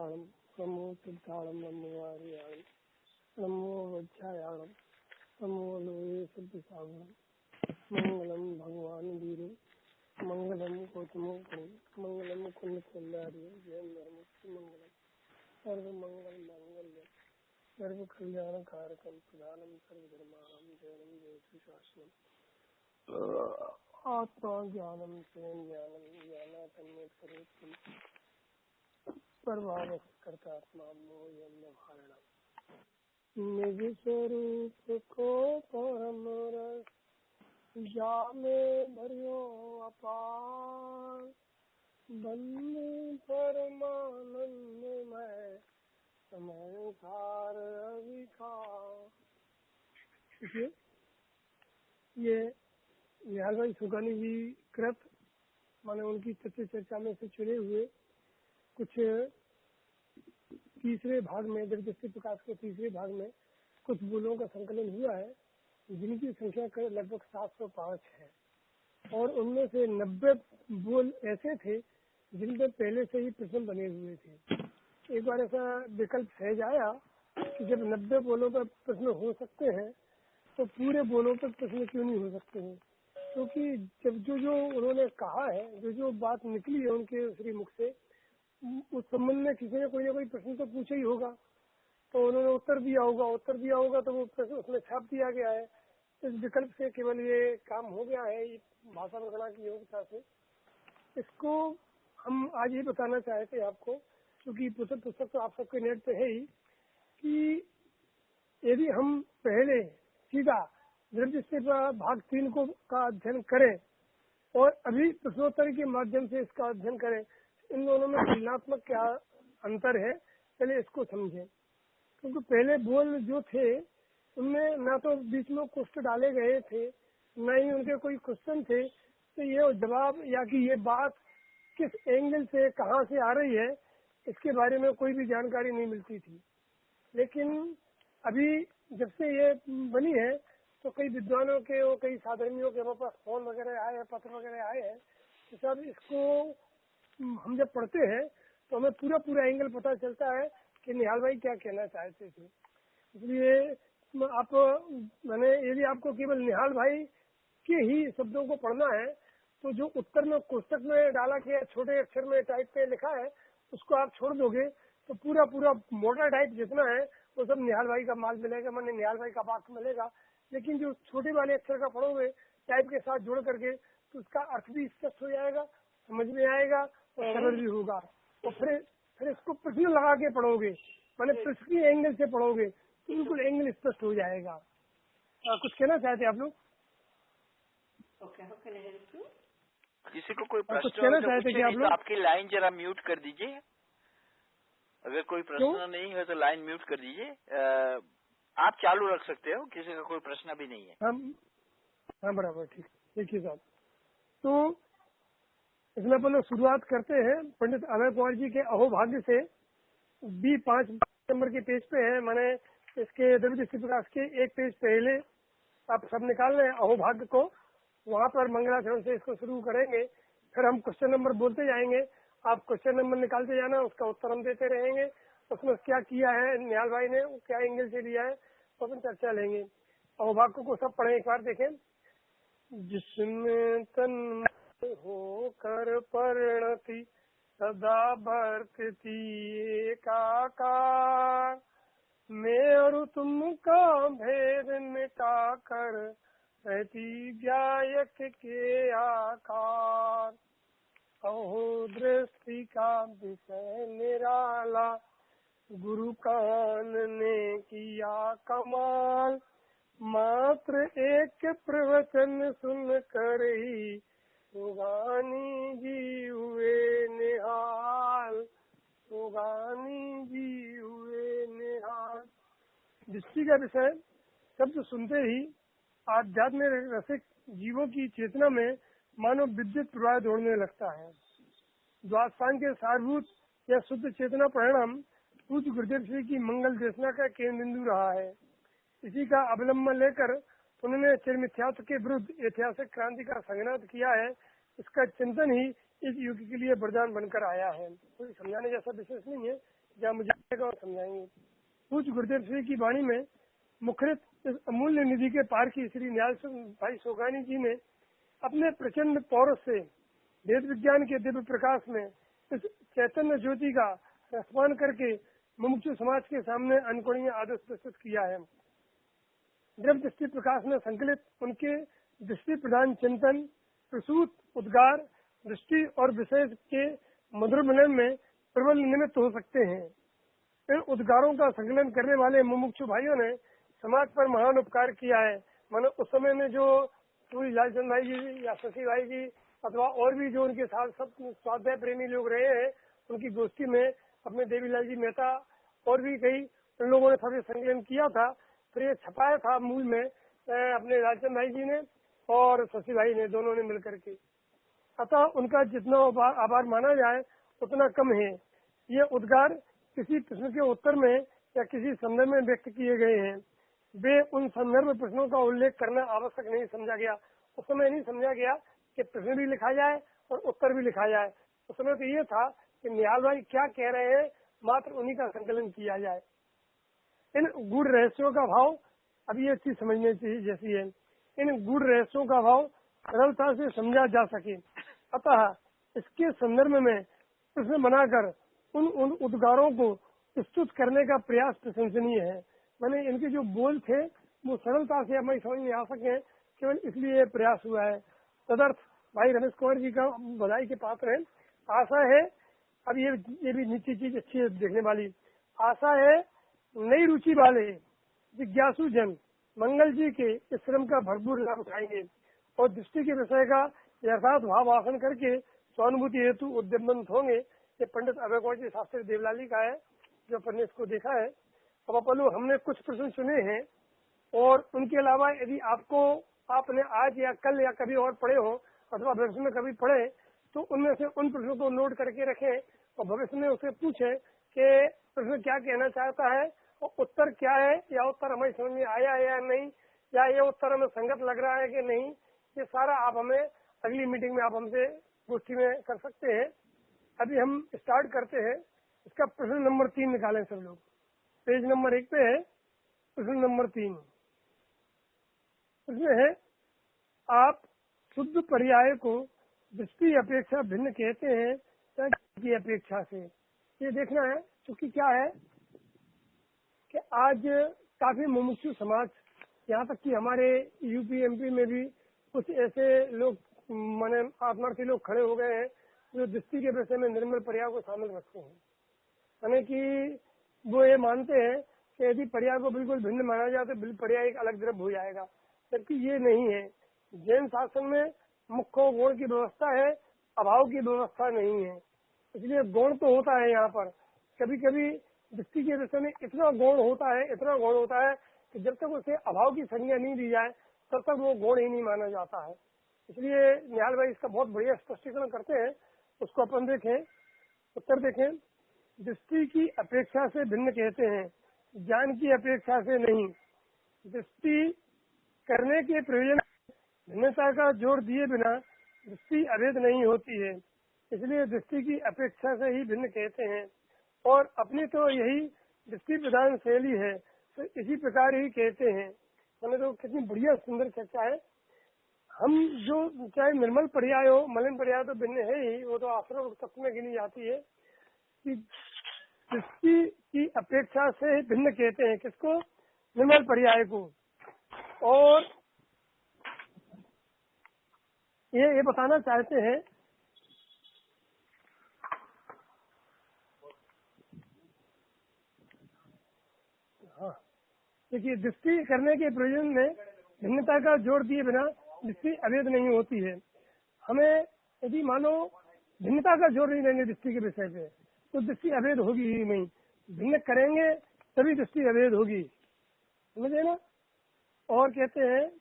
तीर्थाणम नमो तीर्थाणम नमो आर्याणम नमो वज्रायाणम नमो लोये सिद्धिसागरम मंगलम भगवान वीरे मंगलम गौतमोपनि मंगलम कुंड कुंडार्य जय नरमुक्ति मंगलम सर्व मंगल मांगल्य सर्व कल्याण कारकम प्रधानम सर्वधर्माणाम जयम जयतु शासनम आत्मा ज्ञानम स्वयं ज्ञानम ज्ञानातन्यतरेत्तम परभावस्कर्तात्मा मोयम न भारणा निज स्वरूप को परम रस जामे भरियो अपार बंदे परमानंद में समय सार अविकार। ये निहाल भाई सुगानी जी कृत माने उनकी तत्व चर्चा में से चुने हुए कुछ तीसरे भाग में दिव्यदृष्टि प्रकाश के तीसरे भाग में कुछ बोलों का संकलन हुआ है, जिनकी संख्या लगभग 705 है और उनमें से 90 बोल ऐसे थे जिनमें पहले से ही प्रश्न बने हुए थे। एक बार ऐसा विकल्प सहज आया कि जब 90 बोलों पर प्रश्न हो सकते हैं तो पूरे बोलों पर प्रश्न क्यों नहीं हो सकते हैं, क्योंकि जब जो उन्होंने कहा है, जो बात निकली है उनके श्रीमुख से, उस संबंध में किसी ने कोई ना कोई प्रश्न तो पूछा ही होगा, तो उन्होंने उत्तर दिया होगा तो वो प्रश्न उसमें छाप दिया गया है। इस विकल्प से केवल ये काम हो गया है भाषा वर्णना की योग्यता से। इसको हम आज ही बताना चाहे थे आपको, क्योंकि पुस्तक तो आप सबके नेट पे है ही, कि यदि हम पहले सीधा दृष्टि भाग 3 का अध्ययन करें और अभी प्रश्नोत्तर के माध्यम से इसका अध्ययन करें, इन दोनों में तुलनात्मक क्या अंतर है पहले इसको समझें। क्योंकि पहले बोल जो थे उनमें ना तो बीच में कोष्ठ डाले गए थे, न ही उनके कोई क्वेश्चन थे, तो ये जवाब या कि ये बात किस एंगल से कहाँ से आ रही है इसके बारे में कोई भी जानकारी नहीं मिलती थी। लेकिन अभी जब से ये बनी है तो कई विद्वानों के और कई साधर्मियों के हमारे पास फोन वगैरह आए हैं, पत्र वगैरह आए हैं, तो सब इसको हम जब पढ़ते हैं तो हमें पूरा एंगल पता चलता है कि निहाल भाई क्या कहना चाहते थे। इसलिए आप मैंने यदि आपको केवल निहाल भाई के ही शब्दों को पढ़ना है तो जो उत्तर में पुस्तक में डाला गया छोटे अक्षर में टाइप पे लिखा है उसको आप छोड़ दोगे तो पूरा मोटा टाइप जितना है वो सब निहाल भाई का माल मिलेगा, मैंने निहाल भाई का वाक्य मिलेगा। लेकिन जो छोटे वाले अक्षर का पढ़ोगे टाइप के साथ जोड़ करके तो उसका अर्थ भी स्पष्ट हो जाएगा, समझ में आएगा और सरल भी होगा। तो फिर इसको प्रश्न लगा के पढ़ोगे, मैंने प्रश्न के एंगल से पढ़ोगे तो बिल्कुल एंगल स्पष्ट हो जाएगा। कुछ कहना चाहते आप लोग? किसी को कोई कुछ प्रश्न कहना हो चाहते कि आप लोग? आपकी लाइन जरा म्यूट कर दीजिए। अगर कोई प्रश्न नहीं है तो लाइन म्यूट कर दीजिए। आप चालू रख सकते हो, किसी का कोई प्रश्न भी नहीं है। हाँ बराबर, ठीक है साहब। तो इसमें अपन लोग शुरुआत करते हैं पंडित अभय कुमार जी के अहोभाग्य से। B5 नंबर के पेज पे है, मैंने इसके दिव्यदृष्टि प्रकाश के एक पेज पहले आप सब निकाल रहे हैं अहोभाग्य को, वहाँ पर मंगलाचरण से इसको शुरू करेंगे। फिर हम क्वेश्चन नंबर बोलते जाएंगे, आप क्वेश्चन नंबर निकालते जाना, उसका उत्तर हम देते रहेंगे। उसमें क्या किया है निहाल भाई ने, क्या एंगल से लिया है, तो अपन चर्चा लेंगे। अहोभाग्य को सब पढ़े, एक बार देखें। जिसमें तन होकर परिणति सदा बरतती एकाकार, मैं और तुम का भेद मिटा कर रहती गायक के आकार। अहो दृष्टि का विषय निराला, गुरु कान ने किया कमाल, मात्र एक प्रवचन सुन कर ही सुगानी जी हुए निहाल, सुगानी जी हुए निहाल। दृष्टि का विषय शब्द सुनते ही आध्यात्म रसिक जीवों की चेतना में मानो विद्युत प्रवाह दौड़ने लगता है। द्वादशांग के सारभूत या शुद्ध चेतना परिणाम पूज्य गुरुदेव श्री की मंगल देशना का केंद्र बिंदु रहा है। इसी का अवलंबन लेकर उन्होंने चिरमिथ्यात्व के विरुद्ध ऐतिहासिक क्रांति का संघनाद किया है। इसका चिंतन ही इस युग के लिए वरदान बनकर आया है। कोई समझाने जैसा विशेष नहीं है, जहाँ मुझे और समझाएंगे। पूज्य गुरुदेव श्री की वाणी में मुखरित इस अमूल्य निधि के पार की श्री न्याल भाई सोगानी जी ने अपने प्रचंड पौरुष से वेद विज्ञान के दिव्य प्रकाश में इस चैतन्य ज्योति का रसपान करके मुमुक्षु समाज के सामने अनकोणीय आदर्श प्रस्तुत किया है। द्रव्य दृष्टि प्रकाश में संकलित उनके दृष्टि प्रधान चिंतन, प्रसूत, उद्गार, दृष्टि और विषय के मधुर मिलन में प्रबल निमित्त हो सकते हैं। इन उद्गारों का संकलन करने वाले मुमुक्षु भाइयों ने समाज पर महान उपकार किया है। मानो उस समय में जो पूरी लालचंद भाई जी या शशि भाई जी अथवा और भी जो उनके साथ सब स्वाध्याय प्रेमी लोग रहे हैं, उनकी गोष्ठी में अपने देवीलाल जी मेहता और भी कई उन लोगों ने सभी संकलन किया था। फिर ये छपाया था मूल में अपने लालचंद भाई जी ने और शशि भाई ने, दोनों ने मिलकर के। अतः उनका जितना आभार माना जाए उतना कम है। ये उद्गार किसी प्रश्न के उत्तर में या किसी संदर्भ में व्यक्त किए गए हैं। वे उन संदर्भ प्रश्नों का उल्लेख करना आवश्यक नहीं समझा गया। उस समय नहीं समझा गया कि प्रश्न भी लिखा जाए और उत्तर भी लिखा जाए। उस समय तो ये था कि निहाल भाई क्या कह रहे हैं, मात्र उन्हीं का संकलन किया जाए। इन गूढ़ रहस्यों का भाव अब ये चीज समझने चाहिए जैसी है। इन गूढ़ रहस्यों का भाव सरलता से समझा जा सके, अतः इसके संदर्भ में प्रश्न बनाकर उन उद्गारों को प्रस्तुत करने का प्रयास प्रशंसनीय है। मैंने इनके जो बोल थे वो सरलता से हमें समझ में आ सके, केवल इसलिए प्रयास हुआ है। तदर्थ भाई रमेश कुमार जी का बधाई के पात्र है। आशा है, अब ये भी नीचे चीज अच्छी है देखने वाली। आशा है नई रुचि वाले जिज्ञासु जन मंगल जी के इस श्रम का भरपूर लाभ उठाएंगे और दृष्टि के विषय का यथार्थ भाव आसन करके स्वानुभूति हेतु उद्यमन होंगे। ये पंडित अभय कुमार जी शास्त्री देवलाली का है, जो अपन ने इसको देखा है। अब अपन हमने कुछ प्रश्न चुने हैं और उनके अलावा यदि आपने आज या कल या कभी और पढ़े हो अथवा भविष्य में कभी पढ़े तो उनमें से उन प्रश्नों को नोट करके रखें और भविष्य में उसे पूछें कि प्रश्न क्या कहना चाहता है और उत्तर क्या है, या उत्तर हमें समझ में आया है या नहीं, या ये उत्तर हमें संगत लग रहा है कि नहीं। ये सारा आप हमें अगली मीटिंग में आप हमसे गोष्ठी में कर सकते हैं। अभी हम स्टार्ट करते हैं। इसका प्रश्न नंबर 3 निकालें सब लोग। पेज नंबर 1 पे है प्रश्न नंबर 3। उसमें है, आप शुद्ध पर्याय को दृष्टि अपेक्षा भिन्न कहते हैं या की अपेक्षा से। ये देखना है, क्योंकि क्या है कि आज काफी मुमुक्षु समाज, यहाँ तक कि हमारे यूपी एमपी में भी कुछ ऐसे लोग माने आत्मार्थी लोग खड़े हो गए हैं जो दृष्टि के विषय में निर्मल पर्याय को शामिल रखते हैं। यानी कि वो ये मानते हैं कि यदि पर्याय को बिल्कुल भिन्न माना जाए तो पर्याय एक अलग द्रव्य हो जाएगा, जबकि ये नहीं है। जैन शासन में मुख्य गुण की व्यवस्था है, अभाव की व्यवस्था नहीं है। इसलिए गुण तो होता है यहाँ पर, कभी कभी दृष्टि के विषय में इतना गुण होता है कि जब तक उसे अभाव की संज्ञा नहीं दी जाए तब तक वो गुण ही नहीं माना जाता है। इसलिए निहाल भाई इसका बहुत बढ़िया स्पष्टीकरण करते हैं, उसको अपन देखें। उत्तर देखें, दृष्टि की अपेक्षा से भिन्न कहते हैं, ज्ञान की अपेक्षा से नहीं। दृष्टि करने के प्रयोजन भिन्नता का जोर दिए बिना दृष्टि अभेद नहीं होती है, इसलिए दृष्टि की अपेक्षा से ही भिन्न कहते हैं। और अपनी तो यही दृष्टि प्रधान शैली है, तो इसी प्रकार ही कहते हैं। मैंने तो कितनी बढ़िया सुंदर चर्चा है। हम जो चाहे निर्मल पर्याय हो, मलिन पर्याय तो भिन्न है ही, वो तो आश्रम तत्व में गिनी जाती है कि दृष्टि की अपेक्षा से भिन्न कहते हैं। किसको? निर्मल पर्याय को। और ये बताना चाहते हैं देखिए, दृष्टि करने के प्रयोजन में भिन्नता का जोर दिए बिना दृष्टि अभेद नहीं होती है। हमें यदि मानो भिन्नता का जोर नहीं देंगे दृष्टि के विषय पे तो दृष्टि अभेद होगी ही नहीं। भिन्न करेंगे तभी दृष्टि अभेद होगी, समझे ना। और कहते हैं,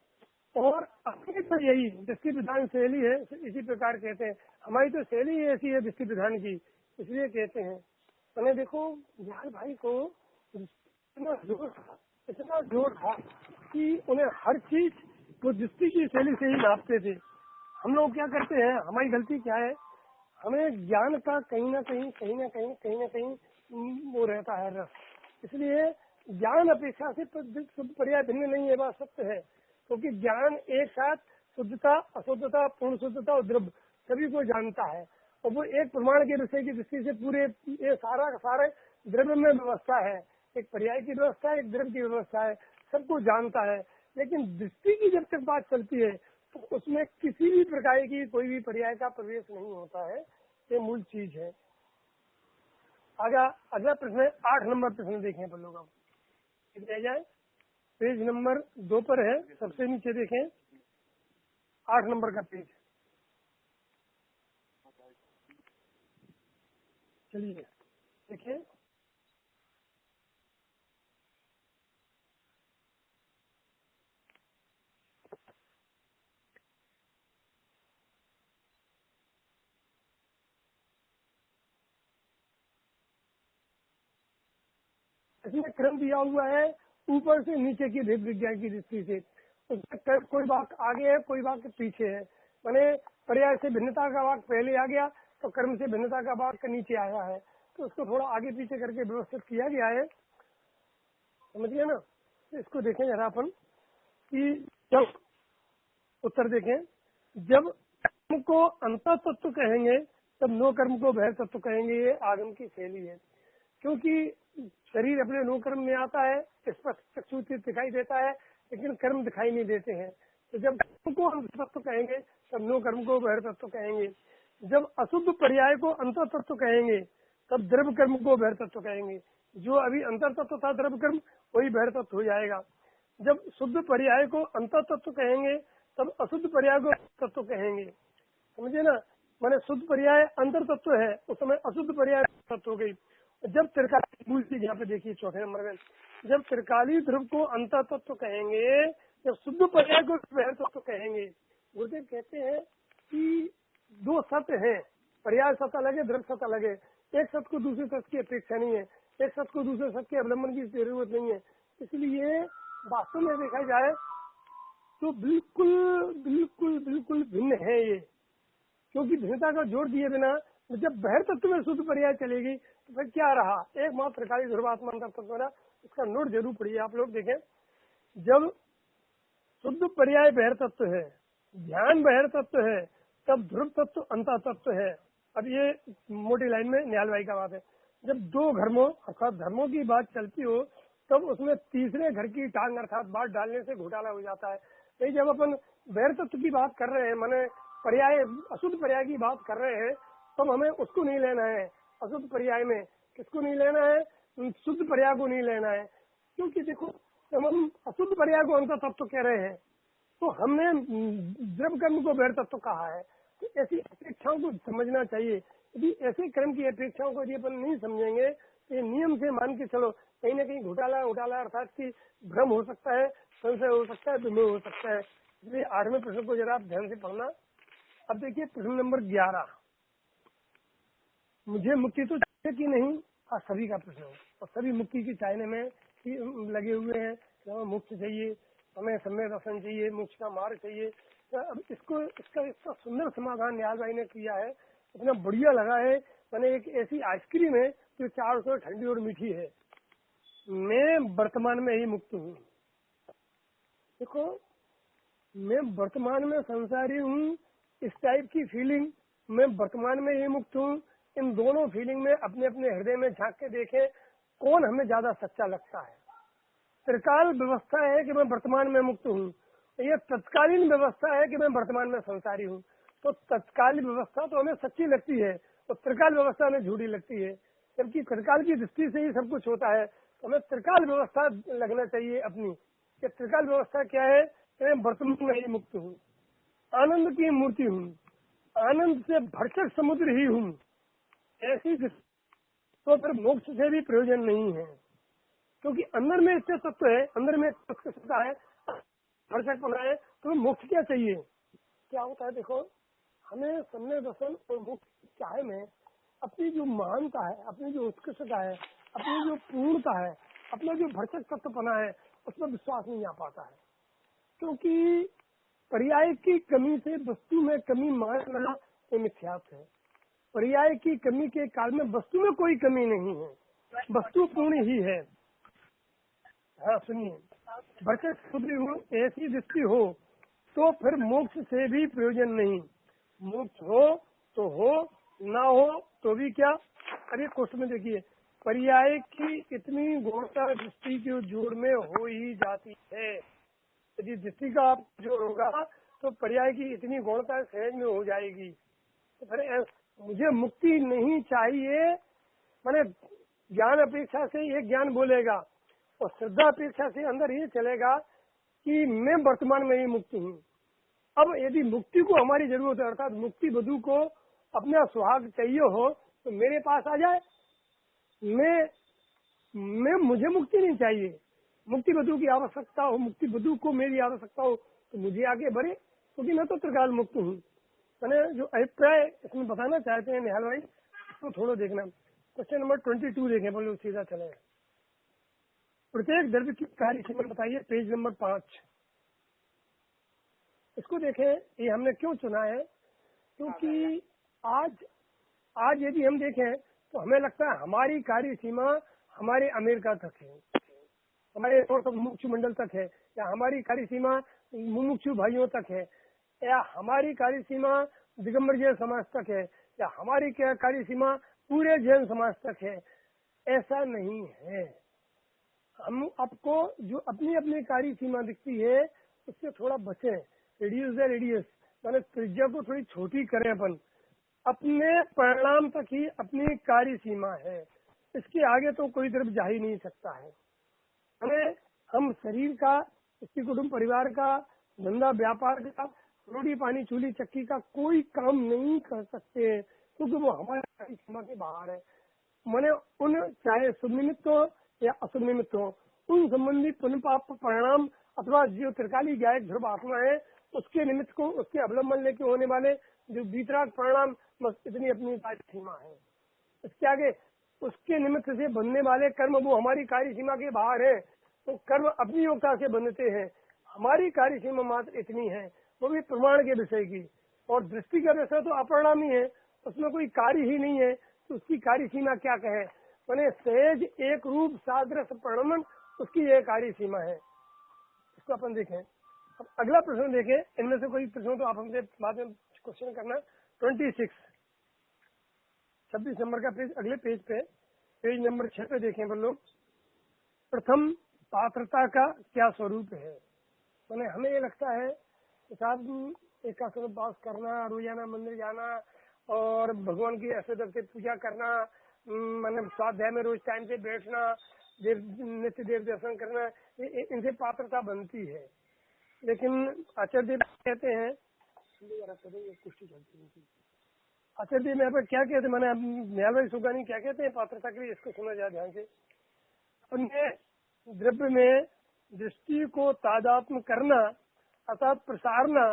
और अपनी तो यही दृष्टि विधान शैली है, इसी प्रकार कहते हैं। हमारी तो शैली ही ऐसी है दृष्टि विधान की, इसलिए कहते हैं। मैंने देखो बिहार भाई को इतना जोर था कि उन्हें हर चीज वो दृष्टि की शैली से ही नापते थे। हम लोग क्या करते हैं, हमारी गलती क्या है, हमें ज्ञान का कहीं ना कहीं वो रहता है रस। इसलिए ज्ञान अपेक्षा से शुद्ध पर्याय भिन्न नहीं है, बात सत्य है, क्योंकि ज्ञान एक साथ शुद्धता, अशुद्धता, पूर्ण शुद्धता और द्रव्य सभी को जानता है, और वो एक प्रमाण के विषय की दृष्टि से पूरे ये सारा सारे द्रव्य में व्यवस्था है, एक पर्याय की व्यवस्था है, एक द्रव्य की व्यवस्था है, सबको जानता है। लेकिन दृष्टि की जब तक बात चलती है तो उसमें किसी भी प्रकार की कोई भी पर्याय का प्रवेश नहीं होता है, ये मूल चीज है। अगला प्रश्न 8 नंबर प्रश्न देखें अपन लोग, अब रह जाए पेज नंबर 2 पर है, सबसे नीचे देखें 8 नंबर का पेज। चलिए देखिए, इसमें क्रम दिया हुआ है ऊपर से नीचे की भेद विज्ञान की दृष्टि से। उसमें कोई वाक्य आगे है, कोई वाक्य पीछे है, माने पर्याय से भिन्नता का वाक्य पहले आ गया तो कर्म से भिन्नता का वाक्य नीचे आया है, तो उसको थोड़ा आगे पीछे करके व्यवस्थित किया गया है, समझिए ना। इसको देखें जरा अपन कि जब उत्तर देखें, जब कर्म को अंतर तत्व कहेंगे तब नो कर्म को बहिर तत्व कहेंगे, ये आगम की शैली है। क्योंकि शरीर अपने नो कर्म में आता है, स्पष्ट चक्षु से दिखाई देता है, लेकिन कर्म दिखाई नहीं देते हैं। तो जब कर्म को अंतर तत्व कहेंगे तब नो कर्म को बहिर तत्व कहेंगे। जब अशुद्ध पर्याय को अंतर तत्व कहेंगे तब द्रव्य कर्म को बहिर तत्व कहेंगे। जो अभी अंतर तत्व था द्रव्य कर्म, वही बहिर तत्व हो जाएगा। जब शुद्ध पर्याय को अंतर तत्व कहेंगे तब अशुद्ध पर्याय को तत्व कहेंगे, समझे ना। माने शुद्ध पर्याय अंतर तत्व है, उस समय अशुद्ध पर्याय तत्व हो गई। जब त्रिकाली, मूल चीज यहाँ पे देखिए चौथे नंबर में, जब त्रिकाली ध्रुव को अंतर तत्व कहेंगे, जब शुद्ध पर्याय को बहिर तत्व कहेंगे। गुरुदेव कहते हैं कि 2 सत्य है, पर्याय सत्य अलग है, द्रव्य सत्य अलग है। एक सत्य को दूसरे सत्य की अपेक्षा नहीं है, एक सत्य को दूसरे सत्य के अवलंबन की जरूरत नहीं है। इसलिए वास्तव में देखा जाए तो बिल्कुल बिल्कुल बिल्कुल भिन्न है ये, क्योंकि भिन्नता का जोड़ दिए बिना जब बहिर तत्व में शुद्ध पर्याय चलेगी तो फिर क्या रहा, एकमात्र त्रिकाली ध्रुवात्मा अंतर तत्व ना। इसका नोट जरूर पढ़िए आप लोग। देखें, जब शुद्ध पर्याय बहिर तत्व है, ध्यान बहिर तत्व है, तब ध्रुव तत्व अंतर तत्व है। अब ये मोटी लाइन में न्याल भाई का बात है। जब 2 घर्मों अर्थात धर्मों की बात चलती हो तब उसमें तीसरे घर की टांग अर्थात बात डालने से घोटाला हो जाता है। नहीं, जब अपन बहिर तत्व की बात कर रहे हैं, माने पर्याय अशुद्ध पर्याय की बात कर रहे हैं, तब हमें उसको नहीं लेना है। अशुद्ध पर्याय में किसको नहीं लेना है, शुद्ध पर्याय को नहीं लेना है। क्योंकि देखो, जब हम अशुद्ध पर्याय को अंतर तत्व कह रहे हैं तो हमने द्रव्य कर्म को बहिर तत्व कहा है। तो ऐसी अपेक्षाओं को समझना चाहिए। यदि ऐसे कर्म की अपेक्षाओं को यदि अपन नहीं समझेंगे तो ये नियम से मान के चलो, कहीं न कहीं घोटाला अर्थात की भ्रम हो सकता है, संशय हो सकता है, विमोह हो सकता है। इसलिए 8वें प्रश्न को जरा आप ध्यान से पढ़ना। अब देखिए प्रश्न नंबर 11, मुझे मुक्ति तो चाहिए कि नहीं, सभी का प्रश्न है और सभी मुक्ति की चाहने में लगे हुए हैं। हमें मोक्ष चाहिए, हमें सम्य दर्शन चाहिए, मोक्ष का मार्ग चाहिए। तो अब इसका सुंदर समाधान न्याल भाई ने किया है, इतना बढ़िया लगा है। मैंने एक ऐसी आइसक्रीम है जो 400 ठंडी और मीठी है। मैं वर्तमान में ही मुक्त हूँ। देखो, मैं वर्तमान में संसारी हूँ, इस टाइप की फीलिंग, मैं वर्तमान में ही मुक्त हूँ। इन दोनों फीलिंग में अपने अपने हृदय में झांक के देखें कौन हमें ज्यादा सच्चा लगता है। त्रिकाल व्यवस्था है कि मैं वर्तमान में मुक्त हूँ, यह तत्कालीन व्यवस्था है कि मैं वर्तमान में संसारी हूँ। तो तत्कालीन व्यवस्था तो हमें सच्ची लगती है और त्रिकाल व्यवस्था हमें झूठी लगती है। जबकि त्रिकाल की दृष्टि से ही सब कुछ होता है, तो हमें त्रिकाल व्यवस्था लगना चाहिए अपनी। कि त्रिकाल व्यवस्था क्या है, मैं वर्तमान में ही मुक्त हूँ, आनंद की मूर्ति हूँ, आनंद से भरचक समुद्र ही हूँ। ऐसी तो फिर मोक्ष से भी प्रयोजन नहीं है, क्योंकि अंदर में इतने तत्व है, अंदर में उत्कृष्टता है, भरचक बना है, तो मोक्ष क्या चाहिए। क्या होता है, देखो, हमें सम्य दर्शन और मोक्ष चाहे में अपनी जो महानता है, अपनी जो उत्कृष्टता है, अपनी जो पूर्णता है, अपना जो भरचक तत्वपना है, उसमें विश्वास नहीं आ पाता है। क्योंकि पर्याय की कमी से वस्तु में कमी मानना मिथ्यात्व है। पर्याय की कमी के काल में वस्तु में कोई कमी नहीं है। वस्तु पूर्ण ही है। हाँ सुनिए, वर्चस्व शुद्धि हो, ऐसी दृष्टि हो तो फिर मोक्ष से भी प्रयोजन नहीं। मोक्ष हो तो हो, ना हो तो भी क्या। अरे क्वेश्चन में देखिए, पर्याय की इतनी गौरता दृष्टि के जोड़ में हो ही जाती है। यदि दृष्टि का आप जोड़ होगा तो पर्याय की इतनी गौरता सहज में हो जाएगी। तो फिर मुझे मुक्ति नहीं चाहिए, मैंने ज्ञान अपेक्षा से ये ज्ञान बोलेगा और श्रद्धा अपेक्षा से अंदर ये चलेगा कि मैं वर्तमान में ही मुक्त हूँ। अब यदि मुक्ति को हमारी जरूरत है, अर्थात मुक्ति वधु को अपना सुहाग चाहिए हो तो मेरे पास आ जाए। मुझे मुक्ति नहीं चाहिए, मुक्ति वधु की आवश्यकता हो, मुक्ति वधु को मेरी आवश्यकता हो तो मुझे आगे बढ़े, क्योंकि मैं तो त्रिकाल मुक्त हूँ। मैंने जो अभिप्राय इसमें बताना चाहते हैं निहाल भाई, तो थोड़ा देखना। क्वेश्चन नंबर 22 देखें, बोलो सीधा चले। प्रत्येक द्रव्य की कार्य सीमा बताइए, पेज नंबर 5। इसको देखें, ये हमने क्यों चुना है, क्योंकि आज यदि हम देखें तो हमें लगता है हमारी कार्य सीमा हमारे अमेरिका तक है, हमारे मुमुक्षु मंडल तक है, या हमारी कार्य सीमा मुमुक्षु भाइयों तक है, या हमारी कार्य सीमा दिगंबर जैन समाज तक है, या हमारी कार्य सीमा पूरे जैन समाज तक है। ऐसा नहीं है। हम आपको जो अपनी अपनी कार्य सीमा दिखती है उससे थोड़ा बचें। रेडियस माने त्रिज्या को थोड़ी छोटी करें। अपन अपने परिणाम तक ही अपनी कार्य सीमा है, इसके आगे तो कोई तरफ जा ही नहीं सकता है। हमें हम शरीर का, इसकी कुटुंब परिवार का, धंधा व्यापार का, रोटी पानी चूल्ही चक्की का कोई काम नहीं कर सकते, क्योंकि वो हमारे कार्य सीमा के बाहर है। मैंने उन चाहे शुभ निमित्त हो या अशुभ निमित्त हो, उन संबंधी पुण्य पाप परिणाम अथवा जो त्रिकाली गायक ध्रुव आत्मा है उसके निमित्त को, उसके अवलंबन लेके होने वाले जो बीतराग परिणाम, बस इतनी अपनी कार्य सीमा है। इसके आगे उसके निमित्त से बनने वाले कर्म वो हमारी कार्य सीमा के बाहर है। तो कर्म अपनी योग्यता से बनते हैं, हमारी कार्य सीमा मात्र इतनी है, वो भी प्रमाण के विषय की। और दृष्टि का विषय तो अपरिणामी है, उसमें कोई कार्य ही नहीं है, तो उसकी कार्य सीमा क्या कहे। मैंने सहज एक रूप सादृश परिणमन, उसकी यह कार्य सीमा है। इसको अपन देखें। अब अगला प्रश्न देखें, इनमें से कोई प्रश्न तो आप हमसे बाद में क्वेश्चन करना। 26 नंबर का पेज, अगले पेज पे, पेज नंबर 6 पे देखें पर लोग। प्रथम पात्रता का क्या स्वरूप है। मैंने हमें ये लगता है कि साहब एक का स्वरूप पास करना, रोजाना मंदिर जाना और भगवान की ऐसे तरह से पूजा करना, मैंने स्वाध्याय में रोज टाइम से बैठना, नित्य देव दर्शन करना, इनसे पात्रता बनती है। लेकिन आचार्य देव कहते हैं, कुश्ती चलती है आचार्य देव यहाँ पर क्या कहते हैं, मैंने न्याय भाई सुगानी क्या कहते हैं पात्रता के लिए, इसको सुना जाए ध्यान से। उनके द्रव्य में दृष्टि को तादात्म्य करना अर्थात प्रसारना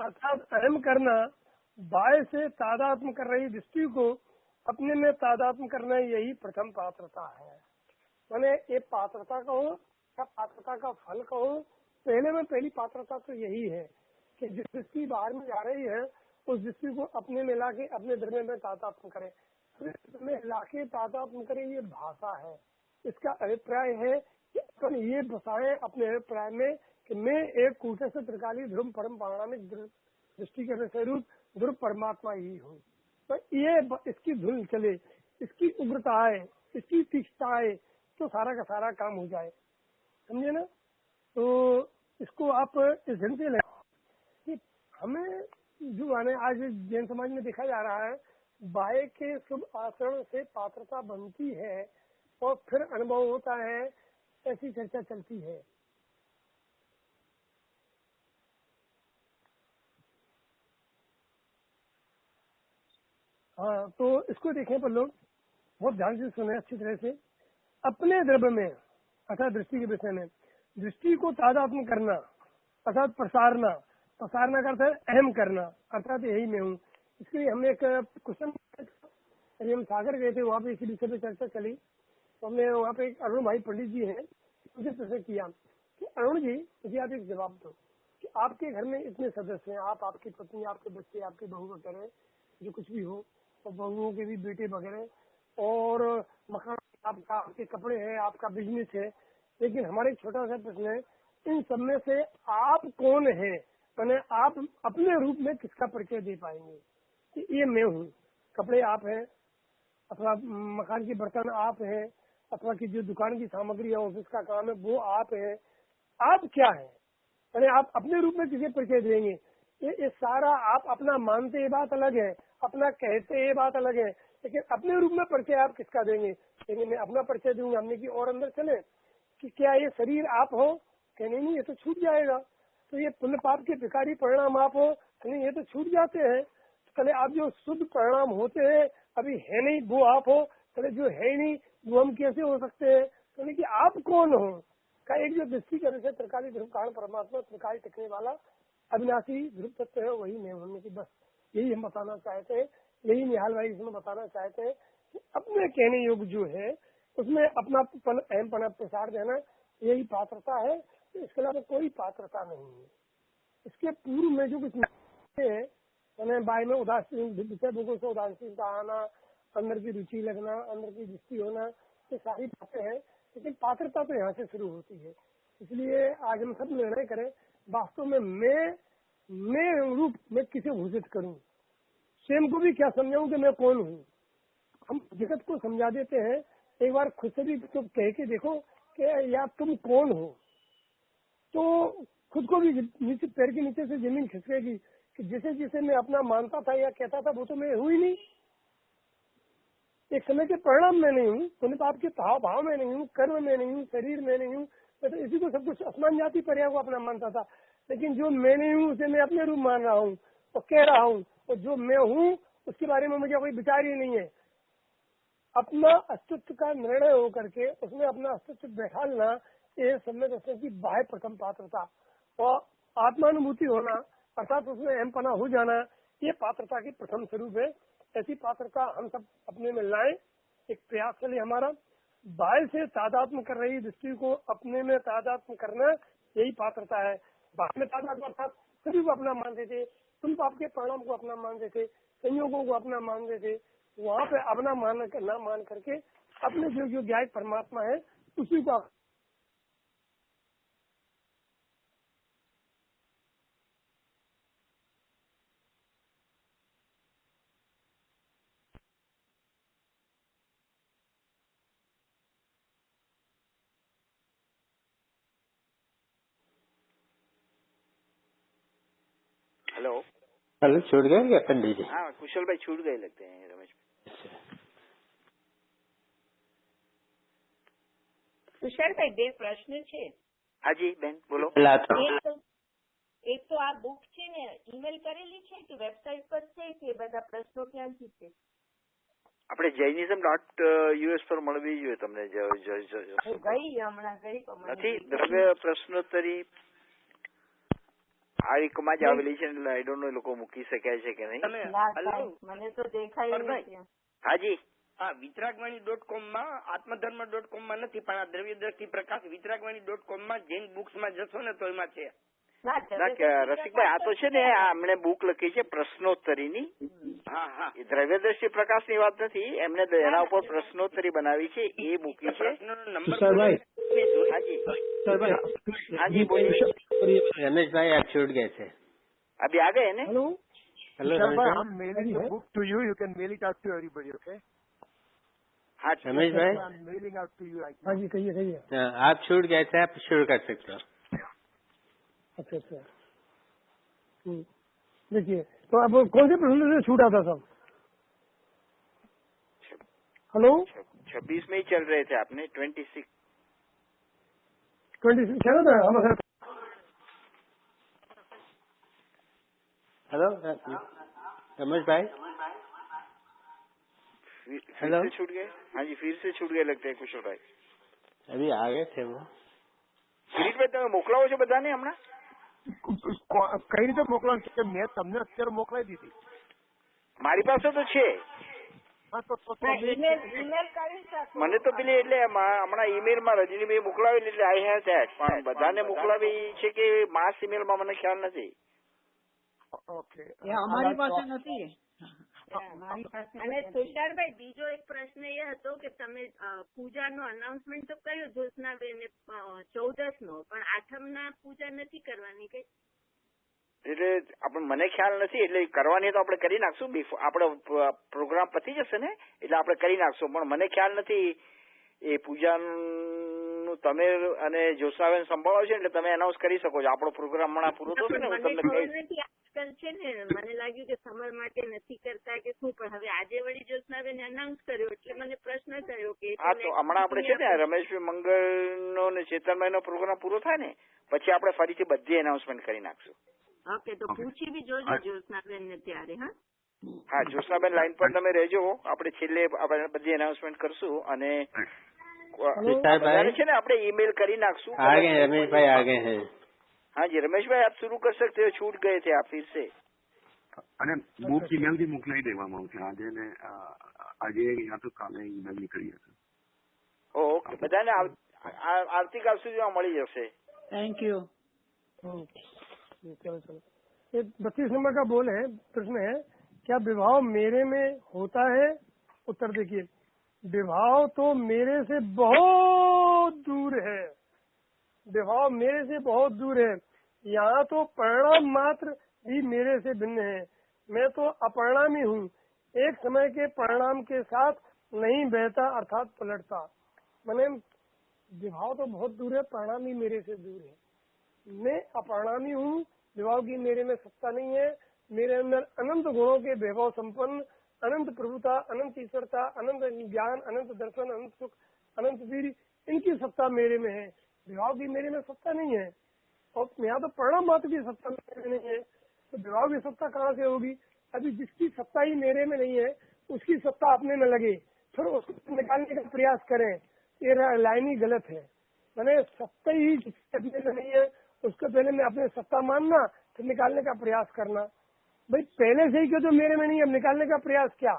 अर्थात अहम करना, बाह्य से तादात्म्य कर रही दृष्टि को अपने में तादात्म्य करना, यही प्रथम पात्रता है। मैंने ये पात्रता कहो या पात्रता का फल कहो, पहले में पहली पात्रता तो यही है कि जिस दृष्टि बाहर में जा रही है उस दृष्टि को अपने में लाके अपने द्रव्य में तादात्म्य करे, में लाके तादात्म्य करे, ये भाषा है। इसका अभिप्राय है कि अपन ये बसाए अपने अभिप्राय में कि मैं एक कूटस्थ त्रिकाली ध्रुव परम पारणामिक दृष्टि के स्वरूप ध्रुव परमात्मा ही हूँ। तो ये इसकी धुन चले, इसकी उग्रता आए, इसकी तीक्ष्णता आए, तो सारा का सारा काम हो जाए, समझे ना। तो इसको आप इस ढंग से लें कि हमें जो आज जैन समाज में देखा जा रहा है, बाह्य के शुभ आचरण से पात्रता बनती है और फिर अनुभव होता है, ऐसी चर्चा चलती है। हाँ, तो इसको देखें पर लोग बहुत ध्यान से सुने अच्छी तरह से। अपने द्रव्य में अर्थात दृष्टि के विषय में दृष्टि को तादात्म्य करना अर्थात प्रसारना, प्रसारना का अर्थ है अहम करना, अर्थात यही मैं हूँ। इसके लिए हमने एक क्वेश्चन, हम सागर गए थे, वहाँ पे इसी विषय पे चर्चा चली, तो हमने वहाँ पे एक अरुण भाई पंडित जी हैं, उनसे प्रश्न किया कि अरुण जी मुझे आप एक जवाब दो कि आपके घर में इतने सदस्य हैं, आप, आपकी पत्नी, आपके बच्चे, आपके बहू वगैरह जो कुछ भी हो, और बहुओं के भी बेटे वगैरह, और मकान आपका आपके कपड़े हैं, आपका बिजनेस है, लेकिन हमारा एक छोटा सा प्रश्न है, इन सब में से आप कौन है? मैंने आप अपने रूप में किसका परिचय दे पाएंगे कि ये मैं हूँ? कपड़े आप हैं, अथवा मकान के बर्तन आप हैं, अथवा की जो दुकान की सामग्री है, ऑफिस का काम है, वो आप है। आप क्या है? मैंने आप अपने रूप में किसे परिचय देंगे? ये सारा आप अपना मानते ये बात अलग है, अपना कहते ये बात अलग है, लेकिन अपने रूप में परिचय आप किसका देंगे? लेकिन मैं अपना परिचय दूंगा, हमने की और अंदर चले कि क्या ये शरीर आप हो? कहने नहीं, ये तो छूट जाएगा। तो ये पुण्य पाप के भिखारी परिणाम आप हो? नहीं, ये तो छूट जाते हैं। तो कले आप जो शुद्ध परिणाम होते हैं अभी है नहीं, वो आप हो। कले जो है नहीं वो हम कैसे हो सकते हैं? तो कि आप कौन हो का एक जो दृष्टि के अनुसार त्रिकाली ध्रुव कारण परमात्मा त्रिकाली टिकने वाला अविनाशी ध्रुव तत्व है, वही मैं होने की, बस यही हम बताना चाहते हैं। यही निहाल भाई इसमें बताना चाहते हैं कि अपने कहने योग्य जो है उसमें अपना अहम पना प्रसार देना, यही पात्रता है। इसके अलावा कोई पात्रता नहीं है। इसके पूर्व में जो कुछ है, मैंने बाय में उदासीन विषय भोगों से उदासीनता आना, अंदर की रुचि लगना, अंदर की दृष्टि होना, ये सारी बातें हैं। लेकिन पात्रता तो यहाँ से शुरू होती है। इसलिए आज हम सब निर्णय करें वास्तव में मैं रूप में किसे घोषित करूं, स्वयं को भी क्या समझाऊं कि मैं कौन हूँ। हम जगत को समझा देते हैं, एक बार खुद से भी तो कह के देखो कि या तुम कौन हो, तो खुद को भी नीचे पैर के नीचे से जमीन खिसकेगी कि जैसे जैसे मैं अपना मानता था या कहता था वो तो मैं हूँ ही नहीं। एक समय के परिणाम में नहीं हूँ, पुण्य पाप के भाव में नहीं हूँ, कर्म में नहीं हूँ, शरीर में नहीं हूँ। मैं तो इसी को सब कुछ आसमान जाति पर्याय को अपना मानता था, लेकिन जो मैं नहीं हूँ उसे मैं अपने रूप मान रहा हूँ और कह रहा हूँ, और जो मैं हूँ उसके बारे में मुझे कोई विचार ही नहीं है। अपना अस्तित्व का निर्णय होकर के उसमें अपना अस्तित्व बैठालना, ये सम्यक दर्शन की बाह्य प्रथम पात्रता और आत्मानुभूति होना, अर्थात उसमें अहम पना हो जाना, ये पात्रता की प्रथम स्वरूप है। ऐसी पात्रता हम सब अपने में लाएं। एक प्रयास चले हमारा, बाह्य से तादात्म्य कर रही दृष्टि को अपने में तादात्म्य करना, यही पात्रता है। बाह्य में तादात्म्य अर्थात सभी को अपना मानते थे, तुम आपके परिणाम को अपना मानते थे, संयोगों को अपना मानते थे, वहाँ पे अपना ना मान करके अपने जो ज्ञाय परमात्मा है उसी को हेलो, छूट गए क्या पंडित जी? हाँ, कुशल भाई छूट गए लगते हैं रमेश। તુષારભાઈ બે પ્રશ્ન છે. હાજી બેન બોલો. એક તો આ બુક છે ને ઈમેલ કરેલી છે કે વેબસાઇટ પર છે કે બધા પ્રશ્નો ક્યાંથી છે? આપણે jainism.us પર મળવી જોઈએ તમને. ગઈ હમણાં ગઈ નથી દ્રવ્ય પ્રશ્નોત્તરી આ રીકમાં જ આવેલી છે, એટલે આઈ ડોન્ટ નો લોકો મૂકી શક્યા છે કે નહીં. મને તો દેખાય નહીં. હાજી, હા, વિતરાગવાણી.com માં આત્મધર્મ.com માં નથી, પણ આ દ્રવ્ય દ્રષ્ટિ પ્રકાશ વિતરાગવાણી.com માં જૈન બુક્સ માં જશો ને તો એમાં છે. રસિકભાઈ આ તો છે ને એમણે બુક લખી છે પ્રશ્નોત્તરીની. હા હા, એ દ્રવ્ય દ્રષ્ટિ પ્રકાશની વાત નથી, એમને એના ઉપર પ્રશ્નોત્તરી બનાવી છે, એ મૂકી છે. હાજી બોલીએ. रमेश भाई आप छूट गए थे, अभी आ गए ने. Hello hello I'm mailing the book to you. You can mail it out to everybody, okay? हाँ रमेश भाई, I'm mailing out to you right now. हाँ जी कहिए कहिए। आप छूट गए थे, आप शुरू कर सकते हो। अच्छा अच्छा, देखिए तो अब कौन से प्रश्न से छूटा था सब? हेलो 26 में ही चल रहे थे आपने, 26 चलो था हम। हेलो रमेश भाई, फिर से छूट गए? हाँ जी फिर से छूट गए लगते हैं कुशल भाई। अभी आ गए थे वो। કિરીટભાઈ તમે મોકલાવો છો બધાને હમણાં? કઈ રીતે મોકલાવ છે? મેં તમને અત્યારે મોકલાવી દીધી, મારી પાસે તો છે। મને તો પેલી એટલે હમણાં ઈમેલમાં રજનીભાઈ મોકલાવેલી એટલે આઈ હેવ ધેટ, પણ બધાને મોકલાવી છે કે માસ ઈમેલમાં મને ખ્યાલ નથી। ઓકે, અમારી પાસે નથી। અને તુષારભાઈ બીજો એક પ્રશ્ન એ હતો કે તમે પૂજાનો અનાઉન્સમેન્ટ તો કર્યો જ્યોત્સનાબેન 14નો, પણ 8મના પૂજા નથી કરવાની કઈ? એટલે આપણે મને ખ્યાલ નથી, એટલે કરવાની તો આપણે કરી નાખશું. આપણો પ્રોગ્રામ પતી જશે ને એટલે આપણે કરી નાખશું, પણ મને ખ્યાલ નથી એ પૂજાનું. તમે અને જ્યોત્સનાબેન સંભાળો છો એટલે તમે એનાઉન્સ કરી શકો છો. આપણો પ્રોગ્રામ હમણાં પૂરો થશે ને હું તમને કહીશ. આજકાલ છે ને મને લાગ્યું કે સમર માટે નથી કરતા કે શું, પણ હવે આજે વળી જ્યોત્સનાબેન અનાઉન્સ કર્યો એટલે મને પ્રશ્ન થયો કે હા, તો હમણાં આપણે છે ને રમેશભાઈ મંગળનો ને ચેતનભાઈનો પ્રોગ્રામ પૂરો થાય ને પછી આપણે ફરીથી બધી એનાઉન્સમેન્ટ કરી નાખશું. ઓકે, તો પૂછી બી જોજો જ્યોત્સનાબેન ને ત્યારે. હા, જ્યોત્સનાબેન લાઈન પર તમે રહેજો, આપણે છેલ્લે આપણે બધી એનાઉન્સમેન્ટ કરશું અને છે ને આપણે ईमेल કરી નાખશું. आगे रमेश भाई आगे हैं. हाँ जी रमेश भाई आप शुरू कर सकते हो, छूट गए थे आप फिर से. અને બુક ઈમેલથી મોકલાવી દેવામાં આવશે આજે ને આજે યા તો કાલે ઈમેલ નીકળી જશે. ઓકે, બધાને આવતીકાલ સુધીમાં મળી જશે. Thank you. चलो चलो, ये 32 नंबर का बोल है, प्रश्न है क्या विवाह मेरे में होता है? उत्तर देखिए, विवाह तो मेरे से बहुत दूर है. विवाह मेरे से बहुत दूर है. यहाँ तो परिणाम मात्र भी मेरे से भिन्न है. मैं तो अपरिणामी हूँ, एक समय के परिणाम के साथ नहीं बहता अर्थात पलटता. मैंने विवाह तो बहुत दूर है, परिणाम ही मेरे से दूर है. मैं अपरिणामी हूँ, विवाह की मेरे में सत्ता नहीं है. मेरे अंदर अनंत गुणों के वैभव संपन्न, अनंत प्रभुता, अनंत ईश्वरता, अनंत ज्ञान, अनंत दर्शन, अनंत सुख, अनंत वीर, इनकी सत्ता मेरे में है. विवाह की मेरे में सत्ता नहीं है. और यहाँ तो परिणाम मात्र की सत्ता मेरे में नहीं है, तो विवाह की सत्ता कहाँ से होगी? अभी जिसकी सत्ता ही मेरे में नहीं है उसकी सत्ता अपने में लगे फिर उसको निकालने का प्रयास करें, ये लाइन ही गलत है. मैंने सत्ता ही जिसके अपने में नहीं है उसको पहले मैं अपने सत्ता मानना, फिर निकालने का प्रयास करना. भाई पहले से ही क्यों तो मेरे में नहीं है, अब निकालने का प्रयास क्या?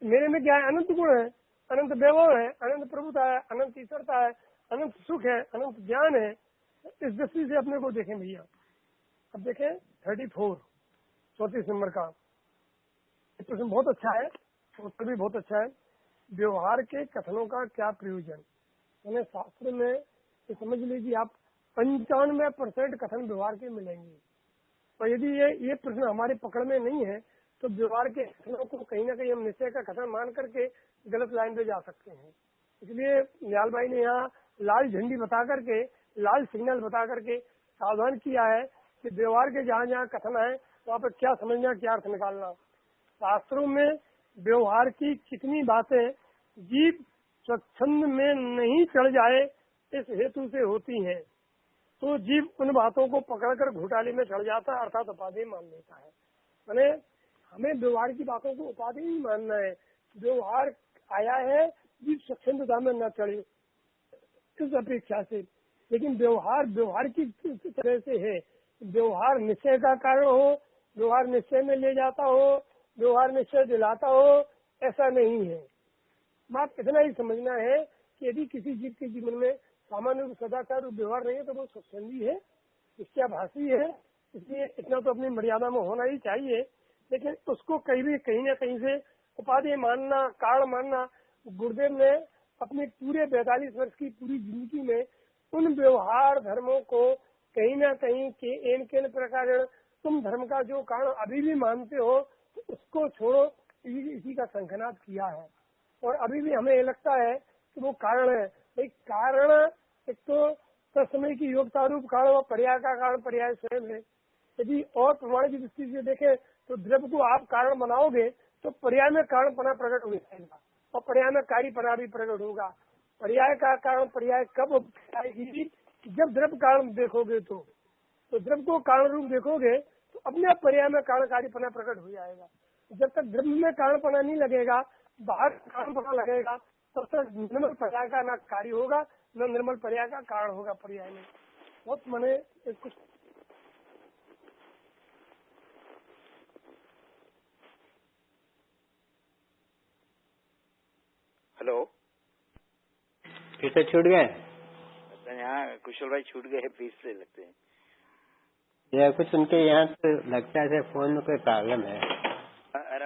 मेरे में क्या है? अनंत गुण है, अनंत वैभव है, अनंत प्रभुता है, अनंत ईश्वरता है, अनंत सुख है, अनंत ज्ञान है. इस दृष्टि से अपने को देखें भैया. अब देखें 34 नंबर का प्रश्न बहुत अच्छा है, उत्तर भी बहुत अच्छा है. व्यवहार के कथनों का क्या प्रयोजन? मैंने शास्त्र में तो समझ लीजिए आप 95% कथन व्यवहार के मिलेंगे. और यदि ये प्रश्न हमारे पकड़ में नहीं है तो व्यवहार के कथनों को कहीं ना कहीं हम निश्चय का कथन मान करके गलत लाइन पे जा सकते हैं. इसलिए निहाल भाई ने यहाँ लाल झंडी बता करके, लाल सिग्नल बता करके सावधान किया है कि व्यवहार के जहाँ जहाँ कथन है वहाँ पर क्या समझना, क्या अर्थ निकालना. शास्त्रों में व्यवहार की कितनी बातें जीव स्वच्छंद में नहीं चढ़ जाए इस हेतु से होती हैं, तो जीव उन बातों को पकड़कर घोटाले में चढ़ जाता है अर्थात उपाधि मान लेता है. मैंने हमें व्यवहार की बातों को उपाधि नहीं मानना है. व्यवहार आया है जीव स्वच्छंदता में न चढ़े इस अपेक्षा से. लेकिन व्यवहार की तरह से है. व्यवहार निश्चय का कारण हो, व्यवहार निश्चय में ले जाता हो, व्यवहार निश्चय दिलाता हो, ऐसा नहीं है. बात इतना ही समझना है कि यदि किसी जीव के जीवन में सामान्य रूप सदाचार रूप व्यवहार नहीं है तो वो स्वच्छंदी है, इच्छाभाषी है. इसलिए इतना तो अपनी मर्यादा में होना ही चाहिए. लेकिन उसको कहीं न कहीं से उपाधि मानना, कारण मानना. गुरुदेव ने अपने पूरे 42 वर्ष की पूरी जिंदगी में उन व्यवहार धर्मों को कहीं न कहीं के प्रकार तुम धर्म का जो कारण अभी भी मानते हो तो उसको छोड़ो, इसी का संख्यानाद किया है. और अभी भी हमें लगता है कि वो कारण है. भाई कारण एक तो तत्समय की योग्यता रूप कारण और पर्याय का कारण पर्याय स्वयं है. यदि और प्रमाण की दृष्टि से देखें तो द्रव्य को आप कारण बनाओगे तो पर्याय में कारणपना प्रकट हो जाएगा और पर्याय में कार्यपना भी प्रकट होगा. पर्याय का कारण पर्याय कब आएगी? जब द्रव्य कारण देखोगे तो द्रव्य को कारण रूप देखोगे तो अपने आप पर्याय में कारण कार्यपना प्रकट हो जाएगा. जब तक द्रव्य में कारणपना नहीं लगेगा, बाहर कारणपना लगेगा, तब तक निर्मल पर्याय का ना कार्य होगा न निर्मल पर्याय का कारण होगा. पर्याय में बहुत मैंने कुछ हेलो, फिर से छूट गए? यहाँ कुशल भाई छूट गए फिर से लगते हैं. या कुछ उनके यहाँ से लगता है फोन में कोई प्रॉब्लम है.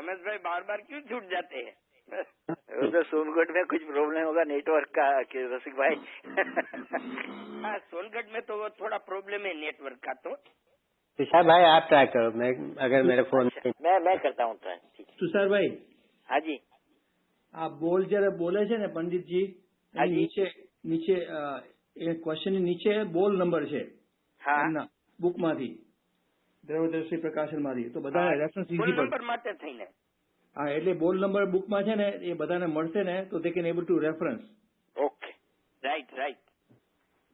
रमेश भाई बार बार क्यों छूट जाते हैं? वो तो सोनगढ़ में कुछ प्रॉब्लम होगा नेटवर्क का कि रसिक भाई। हाँ, सोनगढ़ में तो वो थोड़ा प्रॉब्लम है नेटवर्क का। तो तुषार भाई आप ट्राई करो, मैं अगर मेरे फोन मैं करता हूँ ट्राई। ठीक। तुषार भाई हाँ जी। આ બોલ જયારે બોલે છે ને પંડિતજી, હાજી. નીચે નીચે એ ક્વેશ્ચન ની નીચે બોલ નંબર છે હા. એમના બુક માંથી, દ્રવ્યદર્શી પ્રકાશન માંથી, તો બધા રેફરન્સ ફોન ઈઝી નંબર માટે થઈને હા, એટલે બોલ નંબર બુક માં છે ને એ બધાને મળશે ને તો they can able to reference. Okay, right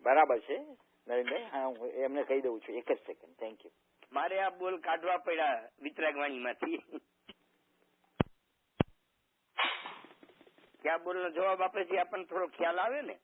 બરાબર છે નરેન્દ્રભાઈ. હા, હું એમને કહી દઉં છું. એક જ સેકન્ડ. Thank you. મારે આ બોલ કાઢવા પડ્યા વિતરાગવાણીમાંથી. ક્યાં બોલનો જવાબ આપે છે આપણને થોડો ખ્યાલ આવે ને.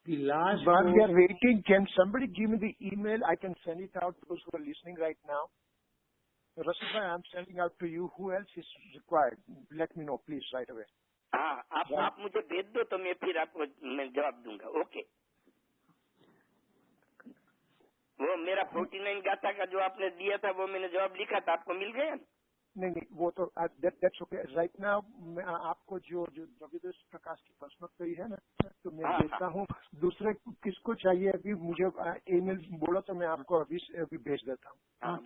The last While board, we are waiting, can somebody give me the email? I can send it out to those who are listening right now. Rashid bhai, I'm sending out to you. Who else is required? Let me know, please, right away. हाँ, आप मुझे भेज दो तो मैं फिर आपको मैं जवाब दूंगा. ओके. वो मेरा 49 गाथा का जो आपने दिया था वो मैंने जवाब लिखा था, आपको मिल गया? नहीं, वो तो that's okay. Right now, मैं आपको जो द्रव्यदर्शी प्रकाश की प्रश्नोत्तरी है ना, तो मैं देता हूँ. दूसरे किसको चाहिए अभी मुझे ईमेल बोलो तो मैं आपको अभी भेज देता हूँ.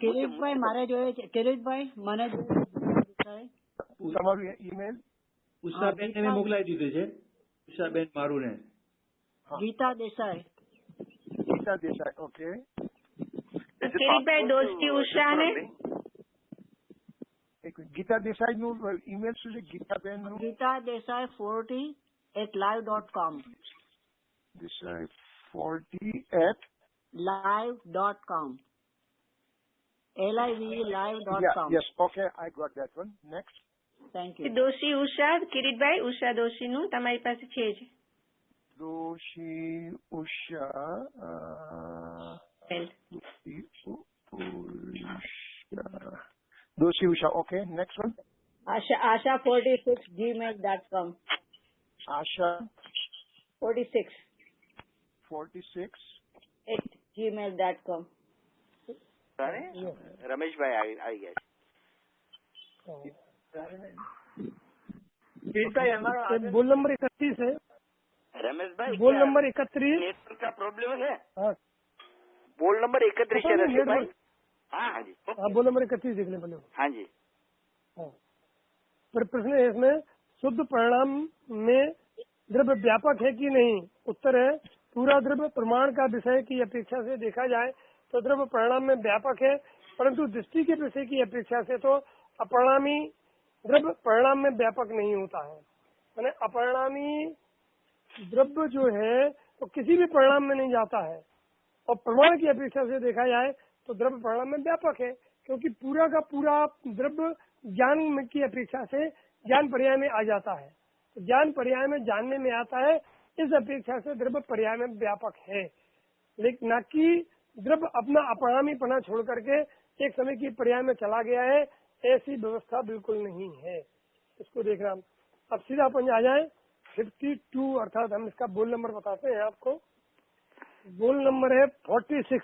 કિરીટભાઈ મારે જોઈએ છે. કિરીટભાઈ મને જોઈએ. તમારું ईमेल ઉષાબેન ને મેં મોકલાવી દીધું છે. ઉષાબેન મારું ને ગીતા દેસાઈ. ગીતા દેસાઈ. ઓકે. કિરીટભાઈ દોસ્તી ઉષા ને ગીતા દેસાઈ નું ઈમેલ શું છે? ગીતાબેન નું Gita Desai 40@live.com. Desai 40@live.com. live.com. Yes, okay, I got that one. Next. Thank you. Doshi Usha. Kiritbhai Usha દોશીનું તમારી પાસે છે જ. Doshi Usha. Doshi Usha. Okay, next one. Asha46@gmail.com. Asha 46 @gmail.com. Rameshbhai આવી ગયા છે. બોલ નંબર 31 है. रमेशભાई बोल नंबर 31 नेटवर्क का प्रॉब्लम है. हाँ, बोल नंबर 31 है रमेशભાઈ. हाँ जी. हाँ, बोल नंबर 31 देखने वाले. हाँ जी. हाँ, पर प्रश्न है इसमें, शुद्ध परिणाम में द्रव्य व्यापक है कि नहीं? उत्तर है पूरा द्रव्य प्रमाण का विषय की अपेक्षा से देखा जाए तो द्रव्य परिणाम में व्यापक है, परंतु दृष्टि के विषय की अपेक्षा से तो अपरिणामी द्रव्य परिणाम में व्यापक नहीं होता है. मैंने अपरिणामी द्रव्य जो है तो किसी भी परिणाम में नहीं जाता है, और प्रमाण की अपेक्षा से देखा जाए तो द्रव्य परिणाम में व्यापक है, क्योंकि पूरा का पूरा द्रव्य ज्ञान की अपेक्षा से ज्ञान पर्याय में आ जाता है. तो ज्ञान पर्याय में जानने में आता है, इस अपेक्षा से द्रव्य पर्याय में व्यापक है, लेकिन न कि द्रव्य अपना अपरिणामीपना छोड़ करके एक समय की पर्याय में चला गया है. ऐसी व्यवस्था बिल्कुल नहीं है. इसको देखना. अब सीधा अपन आ जाए 52, अर्थात हम इसका बोल नंबर बताते हैं आपको. बोल नंबर है 46.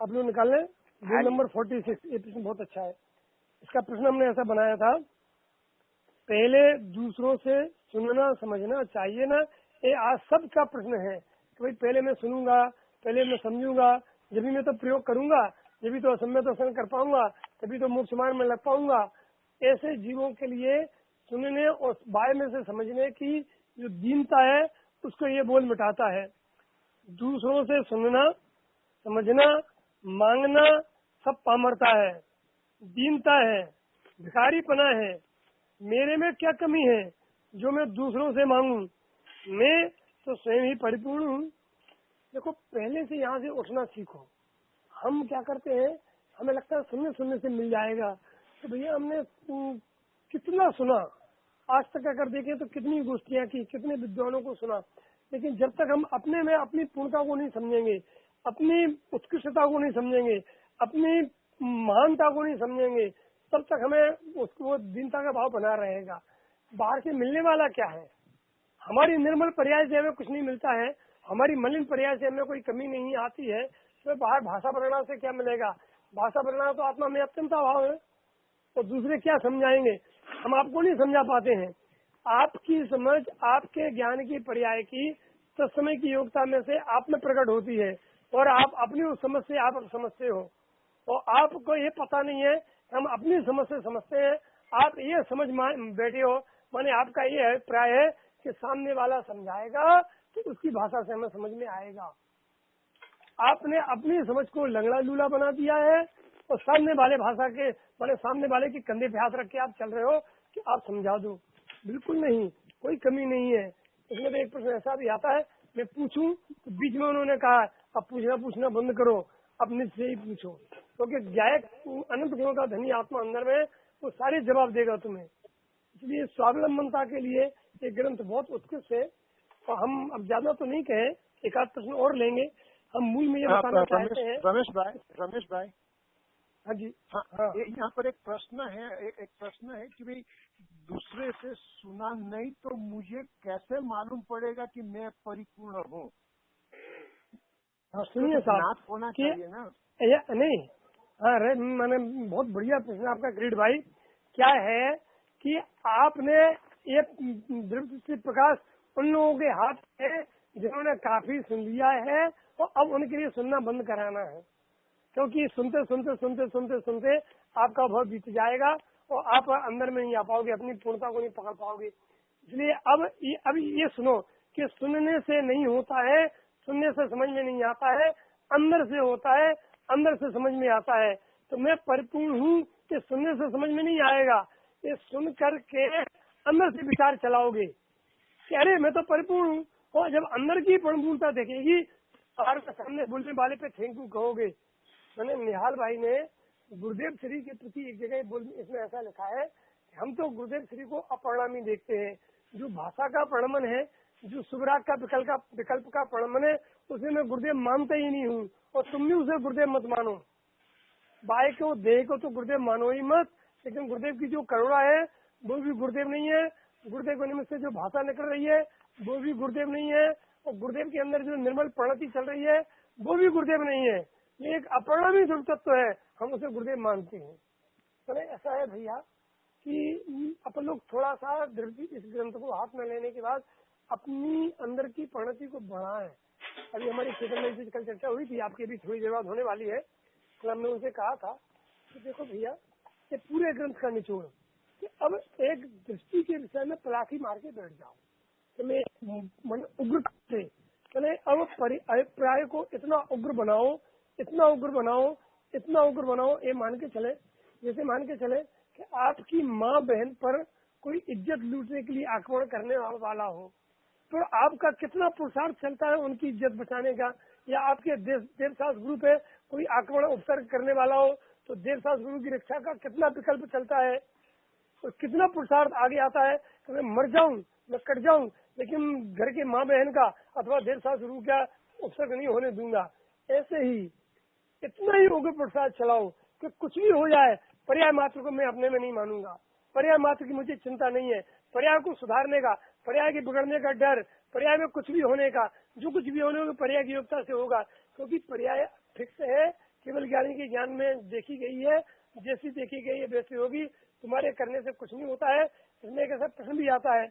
आप लोग निकाल लें. बोल नंबर 46. ये प्रश्न बहुत अच्छा है. इसका प्रश्न हमने ऐसा बनाया था, पहले दूसरों से सुनना समझना चाहिए ना. ये आज सबका प्रश्न है कि भाई पहले मैं सुनूंगा, पहले मैं समझूंगा, जब भी मैं तो प्रयोग करूंगा, जब भी तो असम्य तो कर पाऊंगा, तभी तो मोक्ष मार्ग में लग पाऊंगा. ऐसे जीवों के लिए सुनने और बाय में से समझने की जो दीनता है उसको ये बोल मिटाता है. दूसरों से सुनना समझना मांगना सब पामरता है, दीनता है, भिखारीपना है. मेरे में क्या कमी है जो मैं दूसरों से मांगूं? मैं तो स्वयं ही परिपूर्ण हूँ. देखो, पहले से यहाँ से उठना सीखो. हम क्या करते हैं, हमें लगता है सुनने सुनने से मिल जाएगा। तो भैया हमने कितना सुना, आज तक अगर देखें तो कितनी गोष्ठियां की, कितने विद्वानों को सुना, लेकिन जब तक हम अपने में अपनी पूर्णता को नहीं समझेंगे, अपनी उत्कृष्टता को नहीं समझेंगे, अपनी महानता को नहीं समझेंगे, तब तक हमें उसको दीनता का भाव बना रहेगा। बाहर से मिलने वाला क्या है? हमारी निर्मल पर्याय से हमें कुछ नहीं मिलता है, हमारी मलिन पर्याय से हमें कोई कमी नहीं आती है, तो बाहर भाषा परिणाम से क्या मिलेगा? भाषा परिणाम तो आत्मा में अत्यंत अभाव है, तो दूसरे क्या समझाएंगे? हम आपको नहीं समझा पाते हैं। आपकी समझ आपके ज्ञान की पर्याय की तत्समय की योग्यता में से आप में प्रकट होती है, और आप अपनी उस समझ से आप समझते हो, और आपको ये पता नहीं है हम अपनी समझ से समझते हैं। आप ये समझ बैठे हो, माने आपका ये अभिप्राय है कि सामने वाला समझाएगा तो उसकी भाषा से हमें समझ में आएगा। आपने अपनी समझ को लंगड़ा लूला बना दिया है, और सामने वाले भाषा के माने सामने वाले के कंधे पे हाथ रख के आप चल रहे हो कि आप समझा दो। बिल्कुल नहीं, कोई कमी नहीं है। इसमें तो एक प्रश्न ऐसा भी आता है, मैं पूछूं तो बीच में उन्होंने कहा अब पूछना बंद करो, अब निज से ही पूछो, क्योंकि गायक अनंत गुणों का धनी आत्मा अंदर में वो सारे जवाब देगा तुम्हें। इसलिए स्वावलंबनता के लिए ये ग्रंथ बहुत उत्कृष्ट है। और हम अब ज्यादा तो नहीं कहे, एक आध प्रश्न और लेंगे। हम मूल में ये बताना चाहते हैं रमेश भाई। हाँ जी। हाँ, यहाँ पर एक प्रश्न है, एक प्रश्न है कि भाई दूसरे से सुना नहीं तो मुझे कैसे मालूम पड़ेगा कि मैं परिपूर्ण हूँ? हाँ सुनिए साहब, होना चाहिए ना? नहीं, हाँ मैंने बहुत बढ़िया प्रश्न आपका ग्रेट भाई। क्या है कि आपने ये दृष्टि प्रकाश उन लोगों के हाथ में जिन्होंने काफी सुन लिया है, और अब उनके लिए सुनना बंद कराना है, क्योंकि सुनते सुनते सुनते सुनते सुनते आपका बहुत बीत जाएगा और आप अंदर में नहीं आ पाओगे, अपनी पूर्णता को नहीं पकड़ पाओगे। इसलिए अब ये सुनो कि सुनने से नहीं होता है, सुनने से समझ में नहीं आता है, अंदर से होता है, अंदर से समझ में आता है। तो मैं परिपूर्ण हूँ कि सुनने से समझ में नहीं आएगा, ये सुन करके अंदर से विचार चलाओगे कि अरे मैं तो परिपूर्ण हूँ, और जब अंदर की परिपूर्णता देखेगी बाहर के सामने बोलने वाले पे थैंक यू कहोगे। मैंने निहाल भाई ने गुरुदेव श्री के प्रति एक जगह इसमें ऐसा लिखा है कि हम तो गुरुदेव श्री को अपरिणामी देखते हैं। जो भाषा का प्रणमन है, जो सुबराग का विकल्प का प्रणमन है, उसे मैं गुरुदेव मानता ही नहीं हूँ, और तुम भी उसे गुरुदेव मत मानो। बाय को देह को तो गुरुदेव मानो ही मत, लेकिन गुरुदेव की जो करुणा है वो भी गुरुदेव नहीं है। गुरुदेव के निमित्त से जो भाषा निकल रही है वो भी गुरुदेव नहीं है, और गुरुदेव के अंदर जो निर्मल प्रणति चल रही है वो भी गुरुदेव नहीं है। ये एक अपरिणामी ध्रुव तत्व है, हम उसे गुरुदेव मानते हैं। तो ऐसा है भैया कि अपन लोग थोड़ा सा इस ग्रंथ को हाथ में लेने के बाद अपनी अंदर की प्रणति को बढ़ाएं। अभी हमारी क्षेत्र में इसी कल चर्चा हुई थी, आपकी भी थोड़ी देर बाद होने वाली है। तो हमने उनसे कहा था कि देखो भैया, ये पूरे ग्रंथ का निचोड़ कि अब एक दृष्टि के विषय में पलाठी मार के बैठ जाओ, तो मैं उग्र से मैंने अब अभिप्राय को इतना उग्र बनाओ, इतना उग्र बनाओ, इतना उग्र बनाओ, ये मान के चले, जैसे मान के चले कि आपकी माँ बहन पर कोई इज्जत लूटने के लिए आक्रमण करने वाला हो, तो आपका कितना पुरुषार्थ चलता है उनकी इज्जत बचाने का। या आपके देवशास्त्र गुरु पे कोई आक्रमण उपसर्ग करने वाला हो, तो देवशास्त्र गुरु की रक्षा का कितना विकल्प चलता है, और कितना पुरुषार्थ आगे आता है कि मैं मर जाऊं, मैं कट जाऊं, लेकिन घर के माँ बहन का अथवा देवशास्त्र गुरु का उपसर्ग नहीं होने दूंगा। ऐसे ही इतना ही उग्र पुरुषार्थ चलाओ कि कुछ भी हो जाए, पर्याय मात्र को मैं अपने में नहीं मानूंगा, पर्याय मात्र की मुझे चिंता नहीं है, पर्याय को सुधारने का, पर्याय के बिगड़ने का डर, पर्याय में कुछ भी होने का, जो कुछ भी होने का पर्याय की योग्यता से होगा, क्योंकि पर्याय फिक्स है, केवल ज्ञानी के ज्ञान में देखी गई है, जैसी देखी गई है वैसी होगी, तुम्हारे करने से कुछ नहीं होता है। इसमें एक ऐसा प्रश्न भी आता है